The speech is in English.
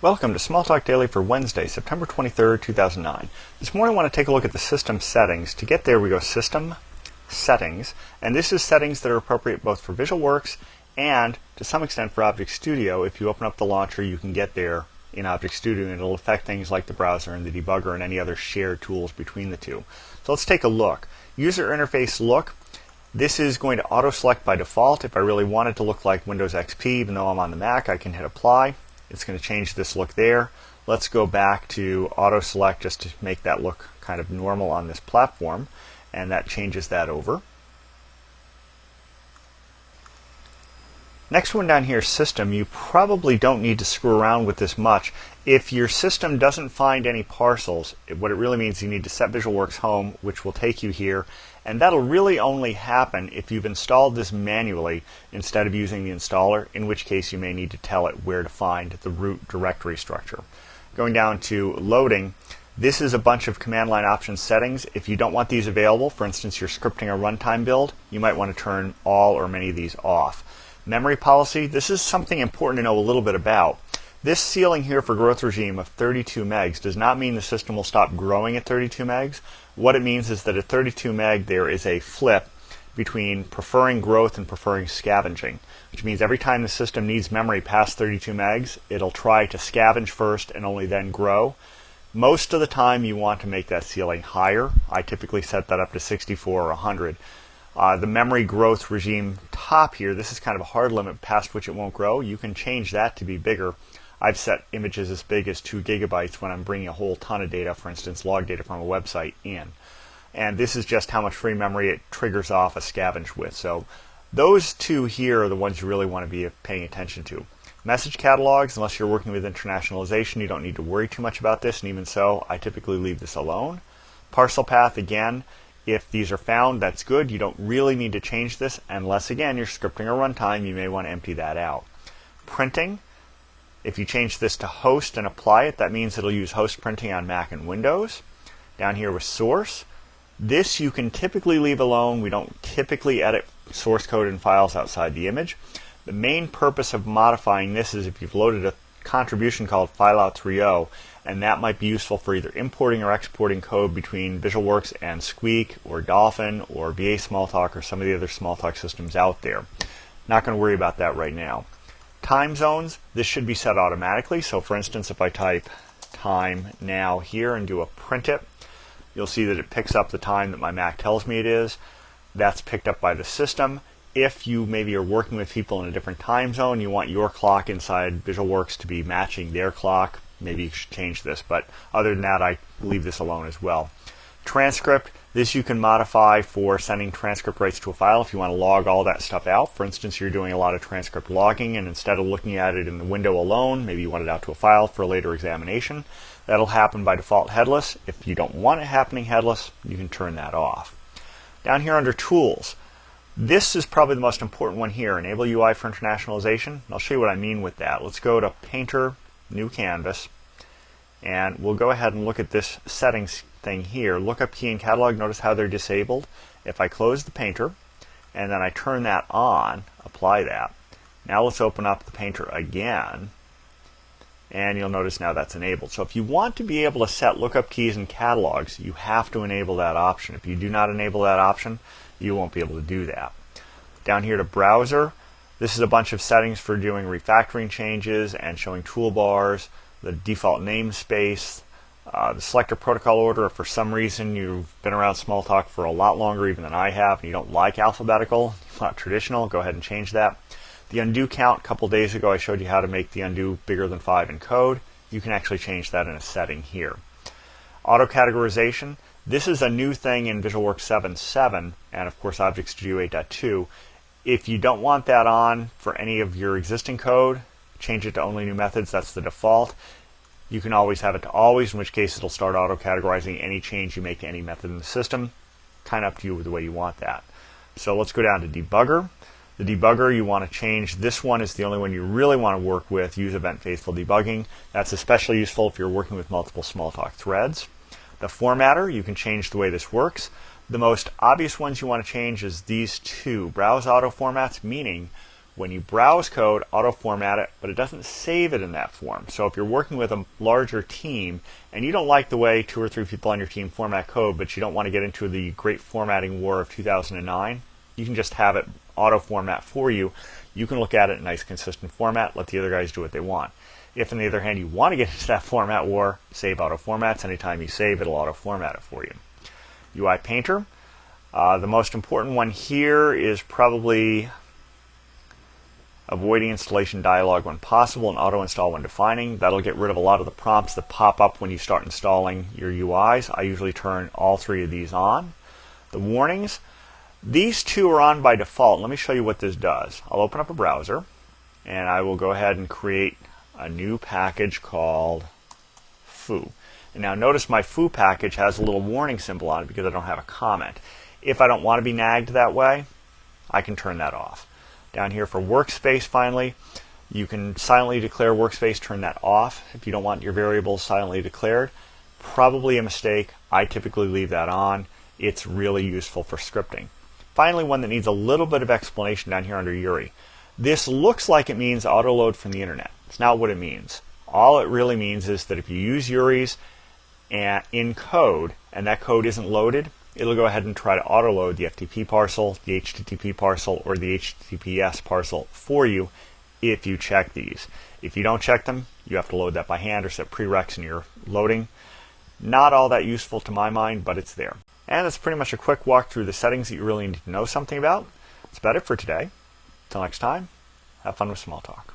Welcome to Smalltalk Daily for Wednesday, September 23rd, 2009. This morning I want to take a look at the System Settings. To get there we go System, Settings, and this is settings that are appropriate both for VisualWorks and to some extent for Object Studio. If you open up the launcher you can get there in Object Studio and it'll affect things like the browser and the debugger and any other shared tools between the two. So let's take a look. User Interface Look. This is going to auto-select by default. If I really want it to look like Windows XP, even though I'm on the Mac, I can hit Apply. It's going to change this look there. Let's go back to auto select just to make that look kind of normal on this platform, and that changes that over. Next one down here, System. You probably don't need to screw around with this much. If your system doesn't find any parcels, what it really means is you need to set VisualWorks Home, which will take you here, and that'll really only happen if you've installed this manually instead of using the installer, in which case you may need to tell it where to find the root directory structure. Going down to Loading, this is a bunch of command line option settings. If you don't want these available, for instance you're scripting a runtime build, you might want to turn all or many of these off. Memory policy, this is something important to know a little bit about. This ceiling here for growth regime of 32 megs does not mean the system will stop growing at 32 megs. What it means is that at 32 meg there is a flip between preferring growth and preferring scavenging, which means every time the system needs memory past 32 megs, it'll try to scavenge first and only then grow. Most of the time you want to make that ceiling higher. I typically set that up to 64 or 100. The memory growth regime top here, this is kind of a hard limit past which it won't grow. You can change that to be bigger. I've set images as big as 2 gigabytes when I'm bringing a whole ton of data, for instance log data from a website, in. And this is just how much free memory it triggers off a scavenge with. So those two here are the ones you really want to be paying attention to. Message catalogs, unless you're working with internationalization, you don't need to worry too much about this, and even so I typically leave this alone. Parcel path, again, if these are found, that's good. You don't really need to change this unless, again, you're scripting a runtime. You may want to empty that out. Printing, if you change this to host and apply it, that means it'll use host printing on Mac and Windows. Down here with source, this you can typically leave alone. We don't typically edit source code and files outside the image. The main purpose of modifying this is if you've loaded a contribution called Fileout 3.0, and that might be useful for either importing or exporting code between VisualWorks and Squeak or Dolphin or VA Smalltalk or some of the other Smalltalk systems out there. Not going to worry about that right now. Time zones, this should be set automatically. So for instance, if I type time now here and do a print it, you'll see that it picks up the time that my Mac tells me it is. That's picked up by the system. If you maybe are working with people in a different time zone, you want your clock inside VisualWorks to be matching their clock, maybe you should change this, but other than that I leave this alone as well. Transcript, this you can modify for sending transcript rights to a file if you want to log all that stuff out. For instance, you're doing a lot of transcript logging and instead of looking at it in the window alone, maybe you want it out to a file for a later examination. That'll happen by default headless. If you don't want it happening headless, you can turn that off. Down here under Tools, this is probably the most important one here, Enable UI for Internationalization. I'll show you what I mean with that. Let's go to Painter, New Canvas, and we'll go ahead and look at this settings thing here. Lookup key and catalog, notice how they're disabled. If I close the Painter and then I turn that on, apply that. Now let's open up the Painter again, and you'll notice now that's enabled. So if you want to be able to set lookup keys and catalogs, you have to enable that option. If you do not enable that option, you won't be able to do that. Down here to Browser, this is a bunch of settings for doing refactoring changes and showing toolbars, the default namespace, the selector protocol order. If for some reason you've been around Smalltalk for a lot longer even than I have and you don't like alphabetical, you want traditional, go ahead and change that. The undo count, a couple days ago I showed you how to make the undo bigger than 5 in code. You can actually change that in a setting here. Auto categorization, this is a new thing in VisualWorks 7.7 and of course Object Studio 8.2. If you don't want that on for any of your existing code, change it to only new methods. That's the default. You can always have it to always, in which case it'll start auto-categorizing any change you make to any method in the system. Kind of up to you with the way you want that. So let's go down to Debugger. The debugger, you want to change. This one is the only one you really want to work with. Use event faithful debugging. That's especially useful if you're working with multiple Smalltalk threads. The formatter, you can change the way this works. The most obvious ones you want to change is these two. Browse auto formats, meaning When you browse code, auto-format it, but it doesn't save it in that form. So if you're working with a larger team and you don't like the way 2 or 3 people on your team format code, but you don't want to get into the great formatting war of 2009, you can just have it auto-format for you. You can look at it in a nice consistent format, let the other guys do what they want. If, on the other hand, you want to get into that format war, save auto-formats. Anytime you save, it'll auto-format it for you. UI Painter. The most important one here is probably avoiding installation dialog when possible and auto-install when defining. That'll get rid of a lot of the prompts that pop up when you start installing your UIs. I usually turn all 3 of these on. The warnings. These 2 are on by default. Let me show you what this does. I'll open up a browser and I will go ahead and create a new package called foo. And now notice my foo package has a little warning symbol on it because I don't have a comment. If I don't want to be nagged that way, I can turn that off. Down here for workspace, finally, you can silently declare workspace, turn that off if you don't want your variables silently declared. Probably a mistake. I typically leave that on. It's really useful for scripting. Finally, one that needs a little bit of explanation down here under URI. This looks like it means auto-load from the internet. It's not what it means. All it really means is that if you use URIs in code and that code isn't loaded, it'll go ahead and try to auto-load the FTP parcel, the HTTP parcel, or the HTTPS parcel for you if you check these. If you don't check them, you have to load that by hand or set prereqs in your loading. Not all that useful to my mind, but it's there. And that's pretty much a quick walk through the settings that you really need to know something about. That's about it for today. Until next time, have fun with small talk.